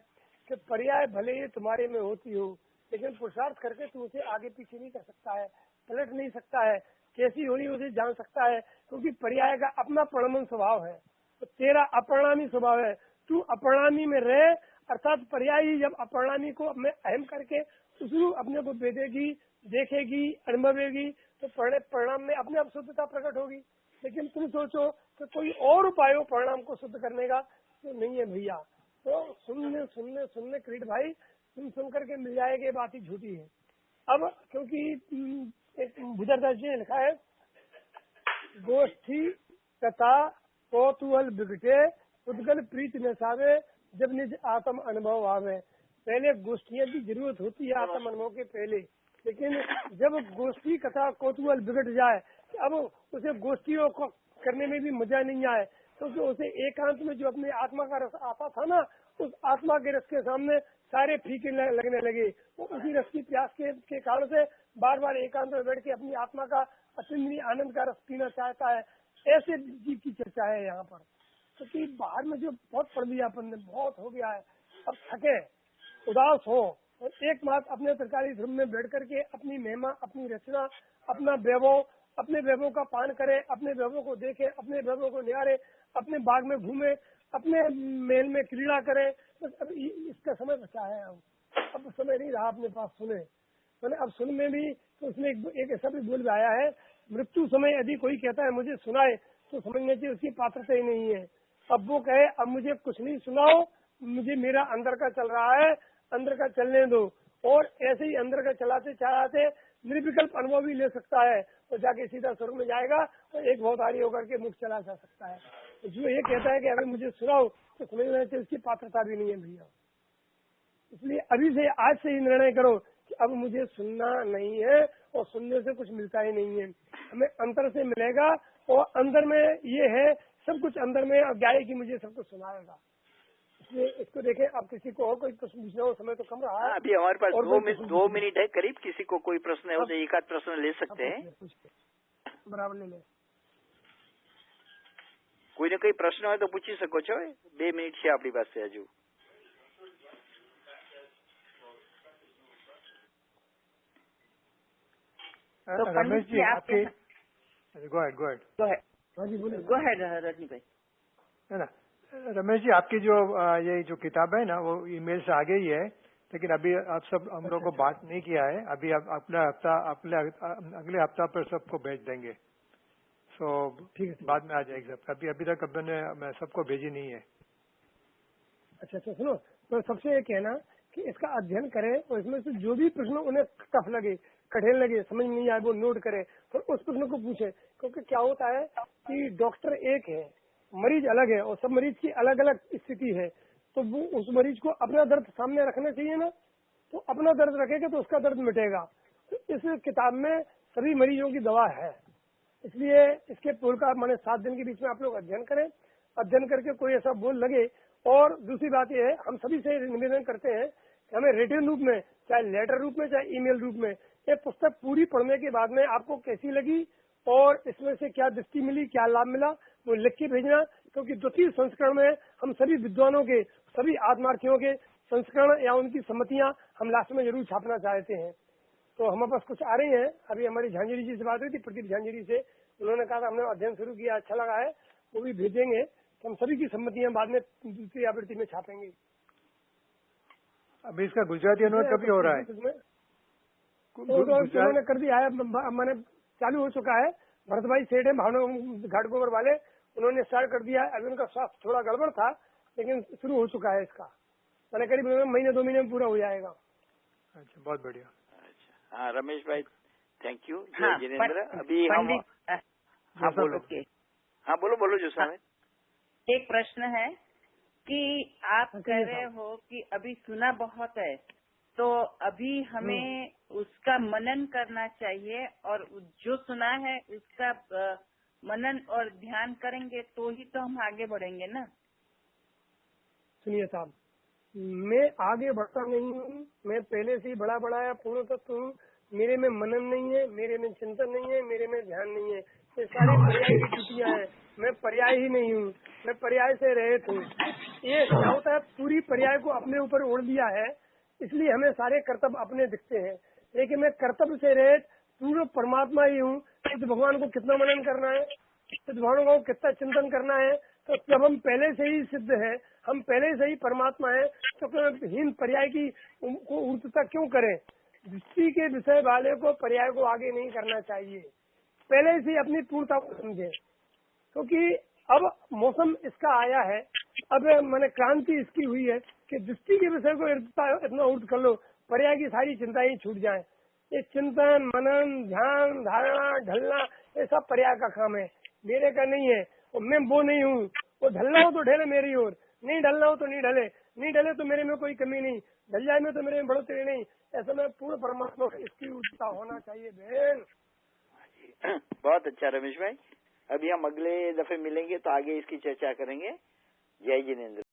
कि पर्याय भले ही तुम्हारे में होती हो, लेकिन पुरुषार्थ करके तुम उसे आगे पीछे नहीं कर सकता है, पलट नहीं सकता है, कैसी होनी उसे जान सकता है, क्योंकि पर्याय का अपना प्रणमन स्वभाव है, तो तेरा अपरिणामी स्वभाव है, तू अपरिणामी में रहे, अर्थात पर्यायी जब अपरिणामी को अपने अहम करके उसको अपने को भेदेगी, देखेगी, अनुभवेगी, तो परिणाम में अपने आप शुद्धता प्रकट होगी। लेकिन तुम सोचो कि कोई और उपाय हो परिणाम को शुद्ध करने का, तो नहीं है भैया। तो सुनने सुनने सुनने क्रीट भाई, सुन करके मिल जाएगी, बात ही झूठी है। अब क्योंकि एक बुजुर्ग जी ने लिखा है गोष्ठी कथा कौतूहल बिगटे उद्गल प्रीत न सावे जब निज आत्म अनुभव आवे। पहले गोष्ठियों की जरूरत होती है आत्म अनुभव के पहले, लेकिन जब गोष्ठी कथा कौतूहल बिगड़ जाए, अब उसे गोष्ठियों को करने में भी मजा नहीं आए, क्योंकि तो उसे एकांत में जो अपने आत्मा का रस आता था ना, उस आत्मा के रस के सामने सारे फीके लगने लगे। वो उसी रस की प्यास के कारण से बार बार एकांत में बैठ के अपनी आत्मा का असीम आनंद का रस पीना चाहता है। ऐसे जीव की चर्चा है यहाँ पर, क्योंकि बाहर में जो बहुत पढ़ लिया अपन ने, बहुत हो गया है, अब थके उदास हो और एकमात्र अपने सरकारी धर्म में बैठ करके अपनी महिमा, अपनी रचना, अपना वैभव, अपने वैभव का पान करे, अपने वैभव को देखे, अपने वैभव को निहारे, अपने बाग में घूमे, अपने महल में क्रीड़ा करे। बस अब इसका समय बचा है। अब समय नहीं रहा अपने पास सुने। मैंने अब सुन में भी तो उसमें एक ऐसा भी बोल आया है, मृत्यु समय यदि कोई कहता है मुझे सुनाए तो समझने चाहिए उसकी पात्रता ही नहीं है। अब वो कहे अब मुझे कुछ नहीं सुनाओ, मुझे मेरा अंदर का चल रहा है, अंदर का चलने दो, और ऐसे ही अंदर का चलाते चलाते निर्विकल्प अनुभव भी ले सकता है तो जाके सीधा स्वर्ग में जाएगा और एक बहुत आरी होकर के मुख चला जा सकता है। तो जो ये कहता है कि अगर मुझे सुनाओ तो समझना चाहिए उसकी पात्रता भी नहीं है भैया। इसलिए अभी से, आज से ही निर्णय करो कि अब मुझे सुनना नहीं है, और सुनने से कुछ मिलता ही नहीं है, हमें अंतर से मिलेगा। और अंदर में ये है सब कुछ अंदर में, अब गाय की मुझे सब कुछ सुनाएगा। इसलिए इसको देखें। अब किसी को और कोई प्रश्न पूछना हो, समय तो कम रहा है, अभी हमारे पास 2 मिनट है करीब। किसी को कोई प्रश्न है तो एक आध प्रश्न ले सकते हैं, बराबर ले ले। कोई न कोई प्रश्न હોય તો પૂછી શકો છો। 2 મિનિટ છે આપણી પાસે હજુ। रमेश जी आपके गो हेड रजनी भाई। है ना रमेश जी, आपकी जो ये जो किताब है ना वो ईमेल से आ गई है, लेकिन अभी आप सब हम लोग को बात नहीं किया है। अभी आप अगले हफ्ता पर सबको भेज देंगे। सो ठीक है, बाद में आ जाएगी सब। अभी तक मैं सबको भेजी नहीं है। अच्छा, सुनो, तो सबसे ये कहना कि इसका अध्ययन करें और इसमें से जो भी प्रश्न उन्हें टफ लगे, कठिन लगे, समझ नहीं आए, वो नोट करें और उस प्रश्न को पूछे। क्योंकि क्या होता है कि डॉक्टर एक है, मरीज अलग है, और सब मरीज की अलग अलग स्थिति है, तो वो उस मरीज को अपना दर्द सामने रखना चाहिए ना। तो अपना दर्द रखेगा तो उसका दर्द मिटेगा। तो इस किताब में सभी मरीजों की दवा है। इसलिए इसके पूर्व का मैंने 7 दिन के बीच में आप लोग अध्ययन करें। अध्ययन करके कोई ऐसा बोल लगे। और दूसरी बात यह है, हम सभी से निवेदन करते हैं कि हमें रिटन रूप में, चाहे लेटर रूप में, चाहे ईमेल रूप में, ये पुस्तक पूरी पढ़ने के बाद में आपको कैसी लगी और इसमें से क्या दृष्टि मिली, क्या लाभ मिला, वो लिख के भेजना। क्योंकि द्वितीय संस्करण में हम सभी विद्वानों के, सभी आत्मार्थियों के संस्करण या उनकी सम्मतियां हम लास्ट में जरूर छापना चाहते हैं। तो हमारे पास कुछ आ रही हैं। अभी हमारी झांझरी जी से बात हुई थी, प्रदीप झांझरी से, उन्होंने कहा था हमने अध्ययन शुरू किया, अच्छा लगा है, वो भी भेजेंगे। तो हम सभी की सम्मतियां बाद में दूसरी आवृत्ति में छापेंगे। अभी इसका गुजराती अनुवाद कभी हो रहा है? उन्होंने कर दिया है, मैंने चालू हो चुका है। भरत भाई सेठ है भावना घाटगोबर वाले, उन्होंने स्टार्ट कर दिया है। अभी उनका स्वास्थ्य थोड़ा गड़बड़ था, लेकिन शुरू हो चुका है इसका। मैंने करीब महीने 2 महीने में पूरा हो जाएगा। अच्छा, बहुत बढ़िया। अच्छा, हाँ रमेश भाई, थैंक यू। जय जिनेंद्र। अभी हम बोलो जो समय। एक प्रश्न है कि आप कह रहे हो कि अभी सुना बहुत है, तो अभी हमें उसका मनन करना चाहिए, और जो सुना है उसका मनन और ध्यान करेंगे तो ही तो हम आगे बढ़ेंगे ना। सुनिए साहब, मैं आगे बढ़ता नहीं हूँ, मैं पहले से ही बड़ा बढ़ाया पूर्ण तत्व हूँ। मेरे में मनन नहीं है, मेरे में चिंतन नहीं है, मेरे में ध्यान नहीं है। ये सारी पर्याय की त्रुटियां हैं। मैं पर्याय ही नहीं हूँ, मैं पर्याय से रहित हूँ। ये क्या होता है, पूरी पर्याय को अपने ऊपर ओढ़ लिया है, इसलिए हमें सारे कर्तव्य अपने दिखते हैं। लेकिन मैं कर्तव्य से रहित पूर्ण परमात्मा ही हूँ। तो भगवान को कितना मनन करना है, तो भगवान को कितना चिंतन करना है। तो जब हम पहले से ही सिद्ध है, हम पहले से ही परमात्मा है, तो हीन पर्याय की को ऊर्धता क्यों करें। दृष्टि के विषय वाले को पर्याय को आगे नहीं करना चाहिए, पहले से अपनी पूर्णता को समझे। क्योंकि अब मौसम इसका आया है, अब मैंने क्रांति इसकी हुई है कि दृष्टि के विषय को इतना ऊर्ध कर लो, पर्याय की सारी चिंताएं छूट जाए। ये चिंतन, मनन, ध्यान, धारणा, ढलना, ये सब पर्याय का काम है। मेरे का नहीं है और मैं वो नहीं हूँ। वो ढलना हो तो ढले मेरी ओर, नहीं ढलना हो तो नहीं ढले, नहीं ढले तो मेरे में कोई कमी नहीं, ढल जाए में तो मेरे में बढ़ोतरी नहीं। ऐसा में पूर्ण परमात्मा का इसकी उचिता होना चाहिए बहन। बहुत अच्छा रमेश भाई, अभी हम अगले दफे मिलेंगे तो आगे इसकी चर्चा करेंगे। जय जिनेंद्र।